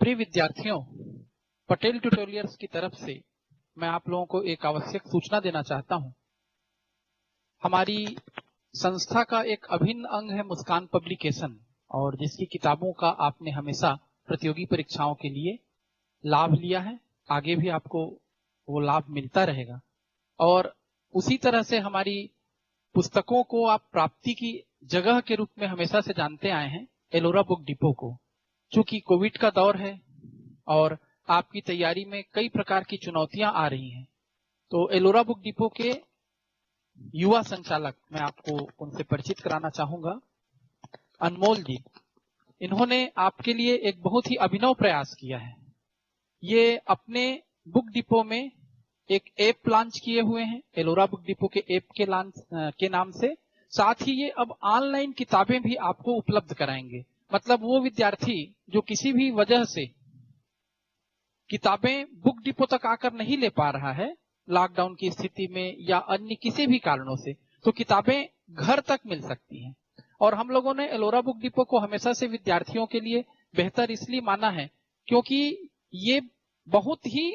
प्रिय विद्यार्थियों, पटेल ट्यूटोरियल्स की तरफ से मैं आप लोगों को एक आवश्यक सूचना देना चाहता हूं। हमारी संस्था का एक अभिन्न अंग है मुस्कान पब्लिकेशन, और जिसकी किताबों का आपने हमेशा प्रतियोगी परीक्षाओं के लिए लाभ लिया है, आगे भी आपको वो लाभ मिलता रहेगा। और उसी तरह से हमारी पुस्तकों को आप प्राप्ति की जगह के रूप में हमेशा से जानते आए हैं, एलोरा बुक डिपो को। चूंकि कोविड का दौर है और आपकी तैयारी में कई प्रकार की चुनौतियां आ रही हैं, तो एलोरा बुक डिपो के युवा संचालक, मैं आपको उनसे परिचित कराना चाहूंगा, अनमोल जी। इन्होंने आपके लिए एक बहुत ही अभिनव प्रयास किया है। ये अपने बुक डिपो में एक ऐप लॉन्च किए हुए हैं, एलोरा बुक डिपो के ऐप के नाम से। साथ ही ये अब ऑनलाइन किताबें भी आपको उपलब्ध कराएंगे। मतलब वो विद्यार्थी जो किसी भी वजह से किताबें बुक डिपो तक आकर नहीं ले पा रहा है, लॉकडाउन की स्थिति में या अन्य किसी भी कारणों से, तो किताबें घर तक मिल सकती हैं। और हम लोगों ने एलोरा बुक डिपो को हमेशा से विद्यार्थियों के लिए बेहतर इसलिए माना है क्योंकि ये बहुत ही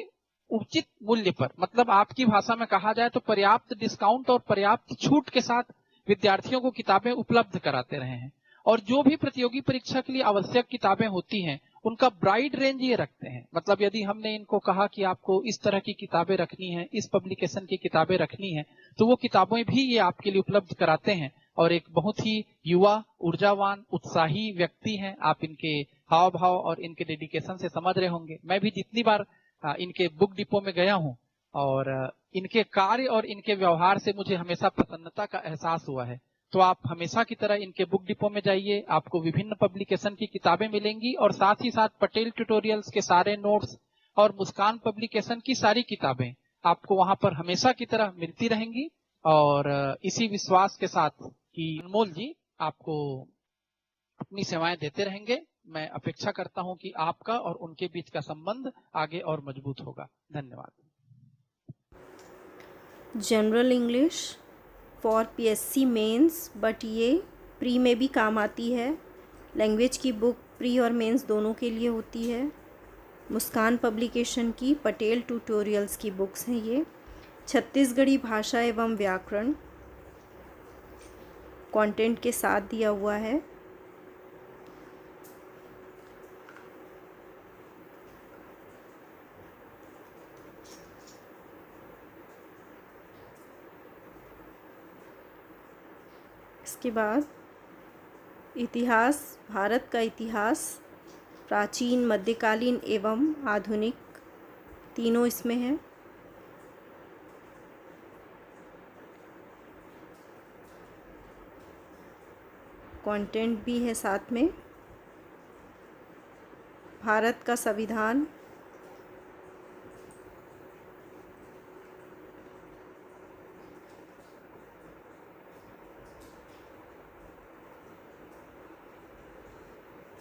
उचित मूल्य पर, मतलब आपकी भाषा में कहा जाए तो पर्याप्त डिस्काउंट और पर्याप्त छूट के साथ विद्यार्थियों को किताबें उपलब्ध कराते रहे हैं। और जो भी प्रतियोगी परीक्षा के लिए आवश्यक किताबें होती हैं, उनका ब्राइड रेंज ये रखते हैं। मतलब यदि हमने इनको कहा कि आपको इस तरह की किताबें रखनी है, इस पब्लिकेशन की किताबें रखनी है, तो वो किताबें भी ये आपके लिए उपलब्ध कराते हैं। और एक बहुत ही युवा, ऊर्जावान, उत्साही व्यक्ति हैं। आप इनके हाव भाव और इनके डेडिकेशन से समझ रहे होंगे। मैं भी जितनी बार इनके बुक डिपो में गया हूं और इनके कार्य और इनके व्यवहार से मुझे हमेशा प्रसन्नता का एहसास हुआ है। तो आप हमेशा की तरह इनके बुक डिपो में जाइए, आपको विभिन्न पब्लिकेशन की किताबें मिलेंगी और साथ ही साथ पटेल ट्यूटोरियल्स के सारे नोट्स और मुस्कान पब्लिकेशन की सारी किताबें आपको वहां पर हमेशा की तरह मिलती रहेंगी। और इसी विश्वास के साथ कि अनमोल जी आपको अपनी सेवाएं देते रहेंगे, मैं अपेक्षा करता हूं कि आपका और उनके बीच का संबंध आगे और मजबूत होगा। धन्यवाद। General English for PSC mains, but ये प्री में भी काम आती है। लैंग्वेज की बुक प्री और मेंस दोनों के लिए होती है। मुस्कान पब्लिकेशन की पटेल ट्यूटोरियल्स की बुक्स हैं ये। छत्तीसगढ़ी भाषा एवं व्याकरण कंटेंट के साथ दिया हुआ है। इसके बाद इतिहास, भारत का इतिहास, प्राचीन, मध्यकालीन एवं आधुनिक, तीनों इसमें है। कंटेंट भी है साथ में। भारत का संविधान,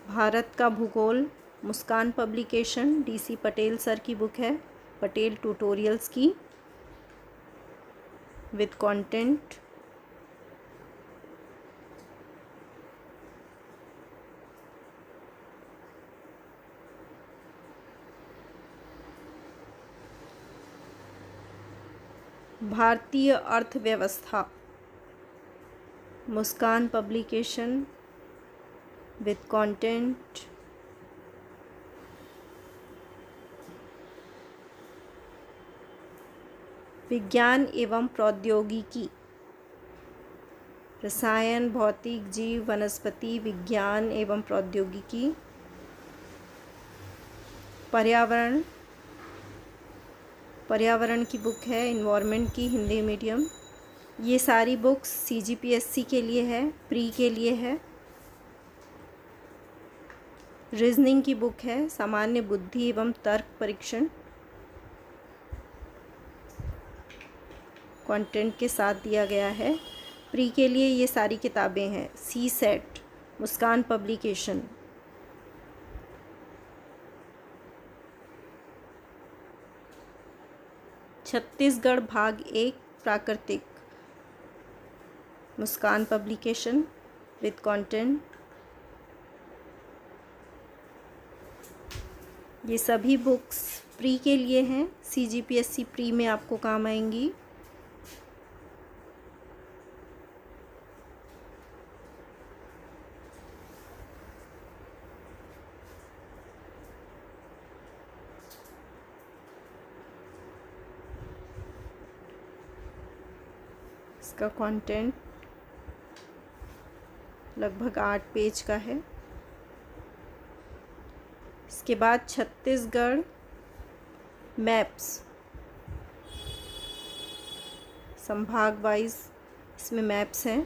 भारत का भूगोल, मुस्कान पब्लिकेशन, डीसी पटेल सर की बुक है, पटेल ट्यूटोरियल्स की विद कंटेंट। भारतीय अर्थव्यवस्था, मुस्कान पब्लिकेशन विद कंटेंट। विज्ञान एवं प्रौद्योगिकी, रसायन, भौतिक, जीव, वनस्पति विज्ञान एवं प्रौद्योगिकी। पर्यावरण, पर्यावरण की बुक है, इन्वायरमेंट की, हिंदी मीडियम। ये सारी बुक्स सीजीपीएससी के लिए है, प्री के लिए है। रीजनिंग की बुक है, सामान्य बुद्धि एवं तर्क परीक्षण, कंटेंट के साथ दिया गया है। प्री के लिए ये सारी किताबें हैं। सी सेट, मुस्कान पब्लिकेशन। छत्तीसगढ़ भाग 1 प्राकृतिक, मुस्कान पब्लिकेशन विद कंटेंट। ये सभी बुक्स प्री के लिए हैं, CGPSC प्री में आपको काम आएंगी। इसका कंटेंट लगभग 8 पेज का है। इसके बाद छत्तीसगढ़ मैप्स, संभाग वाइज इसमें मैप्स हैं।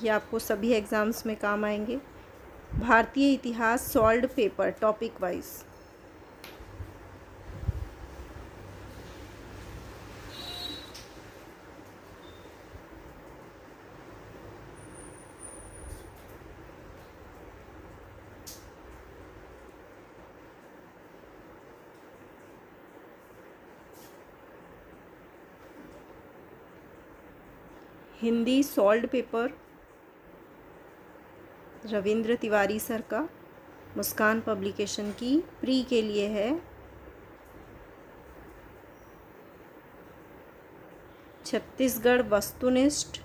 ये आपको सभी एग्ज़ाम्स में काम आएंगे। भारतीय इतिहास solved paper topic wise. Hindi solved paper Ravindra Tiwari sir का, मुस्कान पब्लिकेशन की प्री के लिए है। छत्तीसगढ़ वस्तुनिष्ठ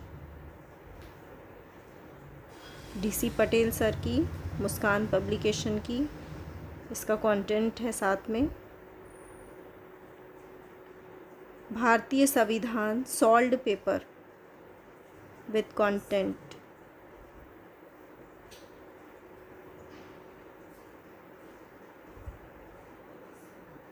DC पटेल सर की, मुस्कान पब्लिकेशन की। इसका कंटेंट है साथ में। भारतीय संविधान सॉल्व्ड पेपर विथ कंटेंट,